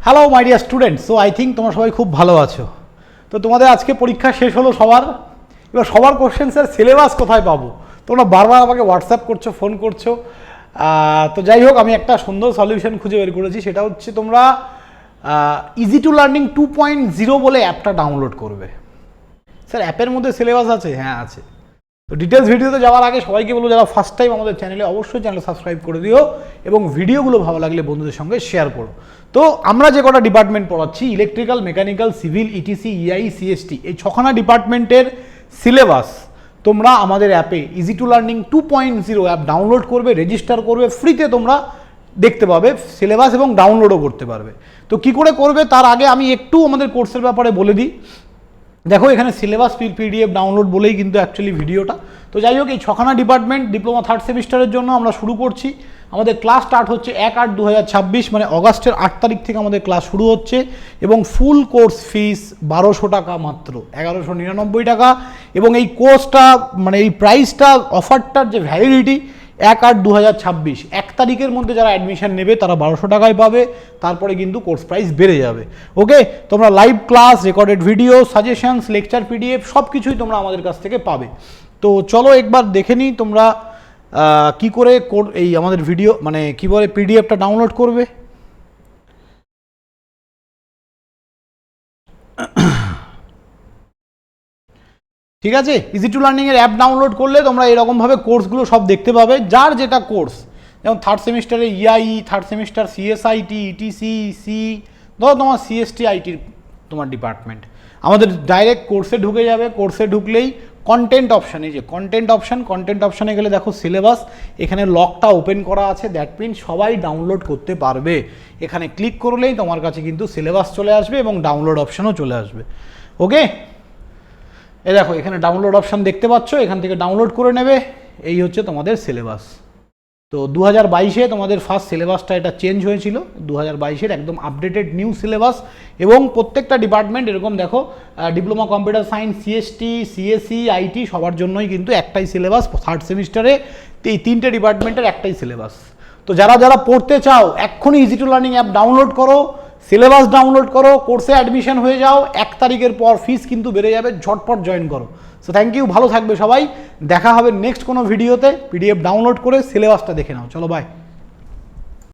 Hello my dear students, so I think তোমরা সবাই খুব ভালো আছো। তো তোমাদের আজকে পরীক্ষা শেষ হলো সবার। এবার সবার কোশ্চেন স্যার সিলেবাস কোথায় পাবো, তোমরা বারবার আমাকে হোয়াটসঅ্যাপ করছো, ফোন করছো। তো যাই হোক, আমি একটা সুন্দর সলিউশন খুঁজে বের করেছি। সেটা হচ্ছে তোমরা ইজি টু লার্নিং 2.0 বলে অ্যাপটা ডাউনলোড করবে। স্যার অ্যাপের মধ্যে সিলেবাস আছে? হ্যাঁ আছে। তো ডিটেলস ভিডিওতে যাওয়ার আগে সবাইকে বলবো, যারা ফার্স্ট টাইম আমাদের চ্যানেলে, অবশ্যই চ্যানেল সাবস্ক্রাইব করে দিও এবং ভিডিওগুলো ভালো লাগলে বন্ধুদের সঙ্গে শেয়ার করো। তো আমরা যে কটা ডিপার্টমেন্ট পড়াচ্ছি, ইলেকট্রিক্যাল, মেকানিক্যাল, সিভিল, ইটিসি, ইআই, সিএসটি, এই 6খানা ডিপার্টমেন্টের সিলেবাস তোমরা আমাদের অ্যাপে easy to learning 2.0 app download করবে, রেজিস্টার করবে, ফ্রিতে তোমরা দেখতে পাবে সিলেবাস এবং ডাউনলোডও করতে পারবে। তো কি করে করবে তার আগে আমি একটু আমাদের কোর্সের ব্যাপারে বলে দিই। দেখো এখানে সিলেবাস পিডিএফ ডাউনলোড বলেই কিন্তু অ্যাকচুয়ালি ভিডিওটা। তো যাই হোক, এই 6খানা ডিপার্টমেন্ট ডিপ্লোমা থার্ড সেমিস্টারের জন্য আমরা শুরু করছি। আমাদের ক্লাস স্টার্ট হচ্ছে 1/8/2026, মানে অগাস্টের 8 তারিখ থেকে আমাদের ক্লাস শুরু হচ্ছে এবং ফুল কোর্স ফিস 1200 টাকা, মাত্র 1199 টাকা। এবং এই কোর্সটা মানে এই প্রাইসটা, অফারটার যে ভ্যালিডিটি 1/8/2026, 1 তারিখের মধ্যে যারা অ্যাডমিশন নেবে তারা 1200 টাকায় পাবে। তারপরে কিন্তু কোর্স প্রাইস বেড়ে যাবে। ওকে, তোমরা live class, recorded video, suggestions, lecture PDF সব কিছুই তোমরা আমাদের কাছ থেকে পাবে। তো চলো একবার দেখে নিই তোমরা কি করে এই আমাদের ভিডিও মানে কি বলে পিডিএফটা ডাউনলোড করবে। ঠিক আছে, ইজি টু লার্নিংয়ের অ্যাপ ডাউনলোড করলে তোমরা এরকমভাবে কোর্সগুলো সব দেখতে পাবে, যার যেটা কোর্স। যেমন থার্ড সেমিস্টারে ইআই, থার্ড সেমিস্টার সিএসআইটি, ইটিসি, সি, ধরো তোমার সিএসটি আইটির তোমার ডিপার্টমেন্ট, আমাদের ডাইরেক্ট কোর্সে ঢুকে যাবে। কোর্সে ঢুকলেই কন্টেন্ট অপশান, এই যে কন্টেন্ট অপশানে গেলে দেখো সিলেবাস, এখানে লকটা ওপেন করা আছে, দ্যাট মিন সবাই ডাউনলোড করতে পারবে। এখানে ক্লিক করলেই তোমার কাছে কিন্তু সিলেবাস চলে আসবে এবং ডাউনলোড অপশানও চলে আসবে। ওকে, এই দেখো এখানে ডাউনলোড অপশান দেখতে পাচ্ছ, এখান থেকে ডাউনলোড করে নেবে। এই হচ্ছে তোমাদের সিলেবাস। তো 2022-এ তোমাদের ফার্স্ট সিলেবাসটা এটা চেঞ্জ হয়েছিল, 2022-এর একদম আপডেটেড নিউ সিলেবাস। এবং প্রত্যেকটা ডিপার্টমেন্ট এরকম দেখো, diploma computer science, CST, CSC, IT সবার জন্যই কিন্তু একটাই সিলেবাস। থার্ড সেমিস্টারে এই 3টে ডিপার্টমেন্টের একটাই সিলেবাস। তো যারা যারা পড়তে চাও, এক্ষুনি easy to learning app download করো, সিলেবাস ডাউনলোড করো, কোর্সে অ্যাডমিশন হয়ে যাও। 1 তারিখের পর ফিস কিন্তু বেড়ে যাবে, ঝটপট জয়েন করো। সো থ্যাংক ইউ, ভালো থাকবে সবাই। দেখা হবে নেক্সট কোনো ভিডিওতে। পিডিএফ ডাউনলোড করে সিলেবাসটা দেখে নাও। চলো বাই।